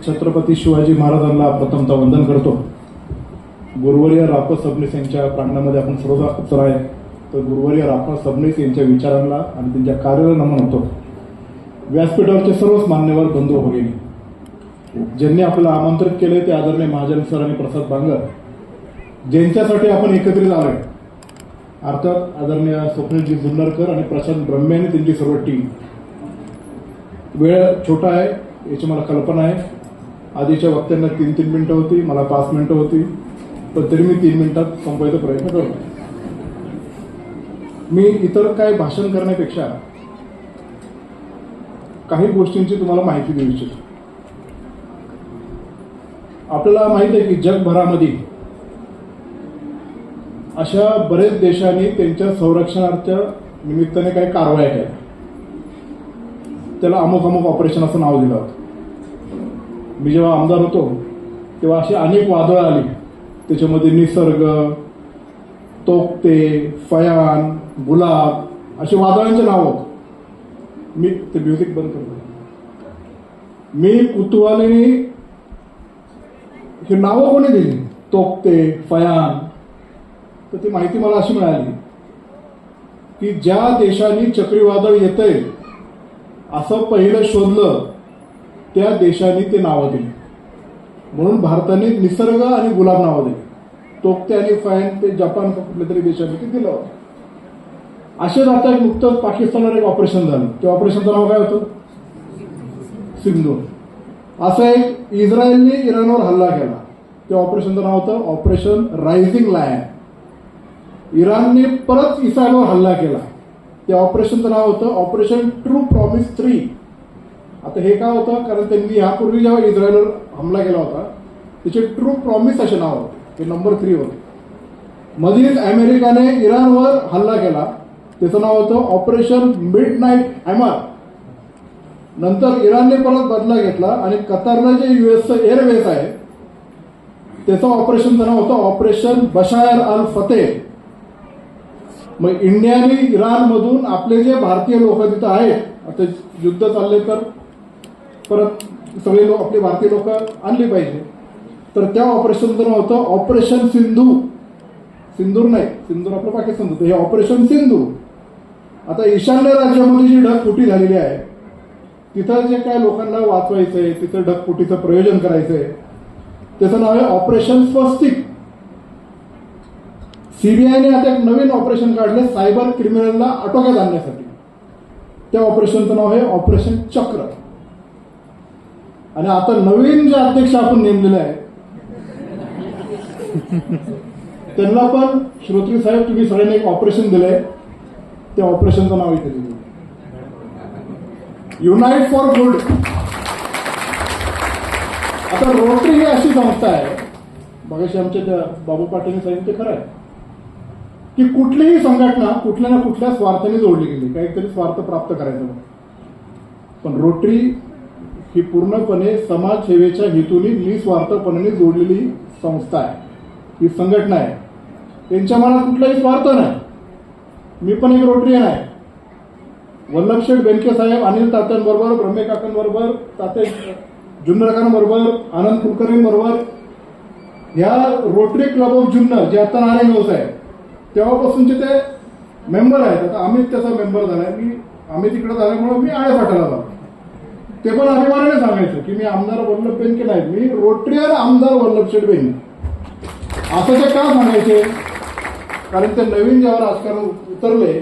छत्रपती शिवाजी महाराजांना प्रथमतः वंदन करतो। गुरुवर्य रापा सबनीस यांच्या प्रांगणामध्ये आपण सर्व उत्तर आहे तर गुरुवर्य रापा सबनीस यांच्या विचारांना आणि त्यांच्या कार्याला नमन होतो। व्यासपीठावरचे सर्वच मान्यवर बंधू भगिनी ज्यांनी आपल्याला आमंत्रित केले ते आदरणीय महाजन सर आणि प्रसाद बांगर ज्यांच्यासाठी आपण एकत्रित आलोय, अर्थात आदरणीय स्वप्नीलजी जुन्नरकर आणि प्रशांत ब्रह्मे आणि त्यांची सर्व टीम। वेळ छोटा आहे याची मला कल्पना आहे। आधीच्या वक्त्यांना 3-3 मिनिटं होती, मला 5 मिनिटं होती, पण तरी मी 3 मिनिटात संपवायचा प्रयत्न करतो। मी इतर काय भाषण करण्यापेक्षा काही गोष्टींची तुम्हाला माहिती देऊ इच्छितो। आपल्याला माहिती आहे की जगभरामध्ये अशा बरेच देशांनी त्यांच्या संरक्षणाच्या निमित्ताने काही कारवाया केल्या, त्याला अमुक अमुक ऑपरेशन असं नाव दिलं होतं। मी जेव्हा आमदार होतो तेव्हा अशी अनेक वादळं आली, त्याच्यामध्ये निसर्ग, तोक्ते, फयान, गुलाब अशी वादळांचे नाव होत। मी ते म्युझिक बंद करतो। मी कुतूहलाने ही नावं कोणी दिली, तोक्ते, फयान, तर ती माहिती मला अशी मिळाली की ज्या देशांनी चक्रीवादळ येतंय असं पहिलं शोधलं त्या देशांनी ते नावं दिली। म्हणून भारताने निसर्ग आणि गुलाब नावं दिली, तोक्ते आणि फयान ते जपान कुठल्या तरी देशांनी ते दिलं होतं। असेच आता नुकतंच पाकिस्तानवर एक ऑपरेशन झालं, त्या ऑपरेशनचं नाव काय होतं, सिंधू। असं एक इस्रायलने इराणवर हल्ला केला, त्या ऑपरेशनचं नाव होतं ऑपरेशन रायझिंग लायन। इराणने परत इस्रायलवर हल्ला केला, त्या ऑपरेशनचं नाव होतं ऑपरेशन ट्रू प्रॉमिस 3। आता हे काय होतं, कारण त्यांनी यापूर्वी जेव्हा इस्रायलवर हमला केला होता त्याचे ट्रू प्रॉमिस असे नाव होते, ते नंबर 3 होते। मधील अमेरिकाने इराणवर हल्ला केला, त्याचं नाव होतं ऑपरेशन मिडनाईट हॅमर। नंतर इराणने परत बदला घेतला आणि कतारला जे युएसचं एअरवेज आहे त्याचं ऑपरेशनचं नाव होतं ऑपरेशन बशायर अल फतेह। मग इंडियाने इराणमधून आपले जे भारतीय लोक तिथं आहेत, आता युद्ध चालले तर परत सगळे लोक आपले भारतीय लोक आणली पाहिजे, तर त्या ऑपरेशनचं नाव होतं ऑपरेशन सिंधू। सिंदूर नाही, सिंदूर आपलं पाकिस्तान होतं, हे ऑपरेशन सिंधू। आता ईशान्य राज्यामध्ये जी ढगफुटी झालेली आहे तिथं जे काय लोकांना वाचवायचंय, तिथं ढगफुटीचं प्रयोजन करायचंय, त्याचं नाव आहे ऑपरेशन स्वस्तिक। सीबीआयने आता एक नवीन ऑपरेशन काढले सायबर क्रिमिनलला आटोक्यात आणण्यासाठी, त्या ऑपरेशनचं नाव आहे ऑपरेशन चक्र। आणि आता नवीन जे अध्यक्ष आपण नेमलेले आहे त्यांना पण श्रोत्री साहेब तुम्ही सगळ्यांनी एक ऑपरेशन दिलंय, त्या ऑपरेशनचं नाव इथे दिलं युनाइट फॉर गुड। आता रोटरी ही अशी संस्था आहे, मगाशी आमच्या त्या बाबू पाटील सांगितलं ते खरं आहे की कुठलीही संघटना कुठल्या ना कुठल्या स्वार्थाने जोडली गेली, काहीतरी स्वार्थ प्राप्त करायचं, पण रोटरी ही पूर्णपणे समाजसेवेच्या हेतूने निस्वार्थपणे जोडलेली संस्था आहे, ही संघटना आहे। त्यांच्या मनात कुठलाही स्वार्थ नाही। मी पण एक रोटरीयन आहे। वल्लभशेठ बेनके साहेब अनिल तात्यांबरोबर, ब्रह्मे काकांबरोबर, तात्या जुन्नरकांबरोबर, आनंद कुलकर्णींबरोबर या रोटरी क्लब ऑफ जुन्नर जे आता नारायण हाऊस आहे तेव्हापासूनचे ते मेंबर आहेत। आता अमित त्याचा मेंबर झालाय, मी अमित इकडे झाल्यामुळे मी आळेफाटाला जातो, ते पण अभिमानाने सांगायचं की मी आमदार वल्लभ बेनके नाही, मी रोटरीयन आमदार वल्लभशेठ बेनके असं ते का सांगायचे, कारण ते नवीन जेव्हा राजकारण उतरले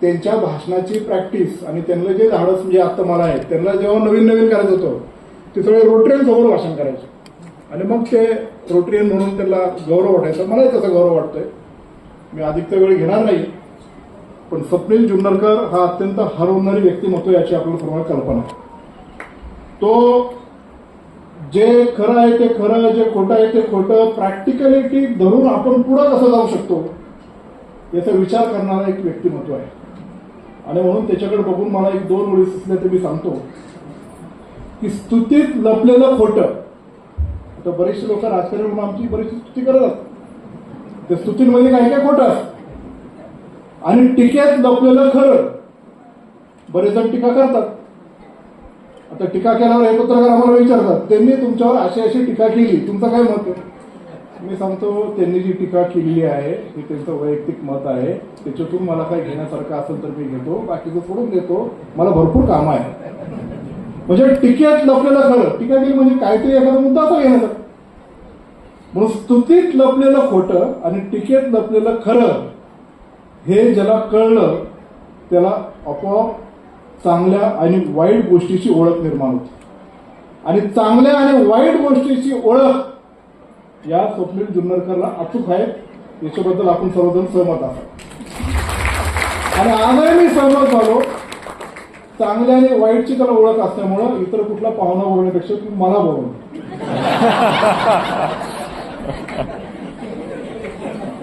त्यांच्या भाषणाची प्रॅक्टिस आणि त्यांना जे धाडस म्हणजे आता मला आहे, त्यांना जेव्हा नवीन नवीन करायचं होतं ते सगळे रोटरीयन समोर भाषण करायचे आणि मग ते रोटरीयन म्हणून त्यांना गौरव वाटायचा। मलाही त्याचा गौरव वाटतोय, मी अधिकचा वेळ घेणार नाही, पण स्वप्नील जुन्नरकर हा अत्यंत हरवणारी व्यक्तिमत्व याची आपल्याला सर्वांना कल्पना आहे। तो जे खरं आहे ते खरं, जे खोटं आहे ते खोटं, प्रॅक्टिकलिटी धरून आपण पुढे कसं जाऊ शकतो याचा विचार करणारा एक व्यक्तिमत्व आहे। आणि म्हणून त्याच्याकडे बघून मला 1-2 ओळी सुचल्या ते मी सांगतो की स्तुतीत लपलेलं खोटं। आता बरेचसे लोक राजकारण म्हणून आमची बरीचशी स्तुती करत असतात, त्या स्तुतींमध्ये काही काय खोटं असतं, आणि टीकेत लपलेलं खरं. बरेच जण टीका करतात. आता टीका केल्यावर हे पत्रकार आम्हाला विचारतात, त्यांनी तुमच्यावर अशी अशी टीका केली, तुमचं काय मत आहे? मी सांगतो, त्यांनी जी टीका केलेली आहे हे त्यांचं वैयक्तिक मत आहे. त्याच्यातून मला काही घेण्यासारखं असेल तर मी घेतो, बाकीचं सोडून देतो. मला भरपूर काम आहे. म्हणजे टीकेत लपलेलं खरं. टीका केली म्हणजे काहीतरी एखादा मुद्दा असा घेण्याचा. म्हणून स्तुतीत लपलेलं खोटं आणि टीकेत लपलेलं खरं हे ज्याला कळलं त्याला आपोआप चांगल्या आणि वाईट गोष्टीची ओळख निर्माण होते. आणि चांगल्या आणि वाईट गोष्टीची ओळख या स्वप्नील जुन्नरकरला अचूक आहे. याच्याबद्दल आपण सर्वजण सहमत आहात. आणि आजही मी सहमत झालो. चांगल्या आणि वाईटची त्याला ओळख असल्यामुळं इतर कुठला पाहुणा बोलण्यापेक्षा तू मला बोलव.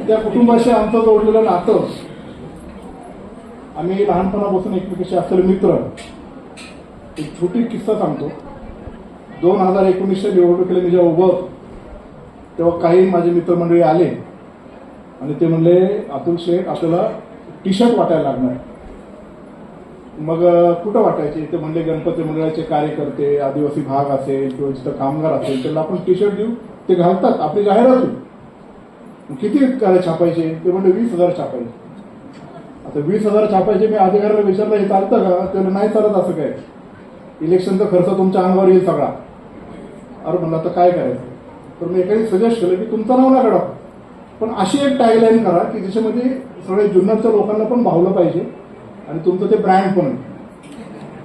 त्या कुटुंबाशी आमचं जोडलेलं नातं, आम्ही लहानपणापासून एकमेकांशी असलेले मित्र. एक छोटी किस्सा सांगतो. 2019च्या निवडणुकीला मी जेव्हा उभं होतो तेव्हा काही माझे मित्रमंडळी आले आणि ते म्हणले, अतुल शेठ आपल्याला टी शर्ट वाटायला लागणार. मग कुठं वाटायचे? ते म्हणले गणपती मंडळाचे कार्यकर्ते, आदिवासी भाग असेल किंवा जिथं कामगार असेल त्यांना आपण टी शर्ट देऊ, ते घालतात, आपली जाहिरात होईल. किती छापायचे? ते म्हणले 20,000 छापायचे. आता 20,000 छापायचे. मी अधिकाऱ्याला विचारलं, हे चालतं का? त्याला नाही चालत. असं काय, इलेक्शनचा खर्च तुमच्या अंगावर येईल सगळा. अरे म्हणलं आता काय करायचं? तर मी एखादी सजेस्ट केलं की तुमचं नाव नका टाकू, पण अशी एक टॅगलाईन करा की ज्याच्यामध्ये सगळे जुन्नरच्या लोकांना पण भावलं पाहिजे आणि तुमचं ते ब्रँड पण.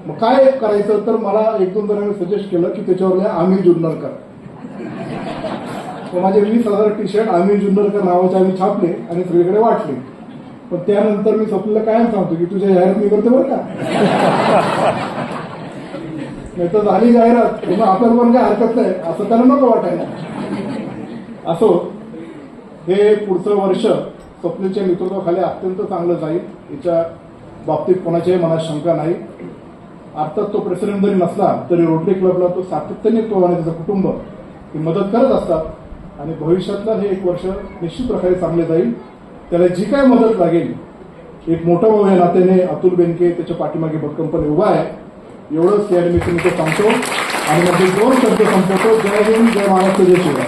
मग काय करायचं? तर मला 1-2 जणांनी सजेस्ट केलं की त्याच्यावर आम्ही जुन्नरकर. माझे 20,000 टी शर्ट आम्ही जुन्नरकर नावाचे आम्ही छापले आणि सगळीकडे वाटले. पण त्यानंतर मी स्वप्नीला कायम सांगतो की तुझ्या जाहिरात मी करते बरं का. नाही तर झाली जाहिरात, मग आपल्याला पण काय हरकत नाही असं त्याला नको वाटायला. असो, हे पुढचं वर्ष स्वप्नीलच्या नेतृत्वाखाली अत्यंत चांगलं जाईल. याच्या बाबतीत कोणाच्याही मनात शंका नाही. अर्थात तो प्रेसिडेंट जरी नसला तरी रोटरी क्लबला तो सातत्याने तो आणि त्याचं कुटुंब ही मदत करत असतात. आणि भविष्यातलं हे एक वर्ष निश्चित प्रकारे चांगले जाईल. त्याला जी काय मदत लागेल, एक मोठा भाऊ या नात्याने अतुल बेनके त्याच्या पाठीमागे भक्कमपणे उभा आहे. एवढंच या निमित्ताने तो सांगतो आणि म्हणजे 2 शब्द संपवतो. जय हिंद, जय महाराष्ट्र, जय शिवराय.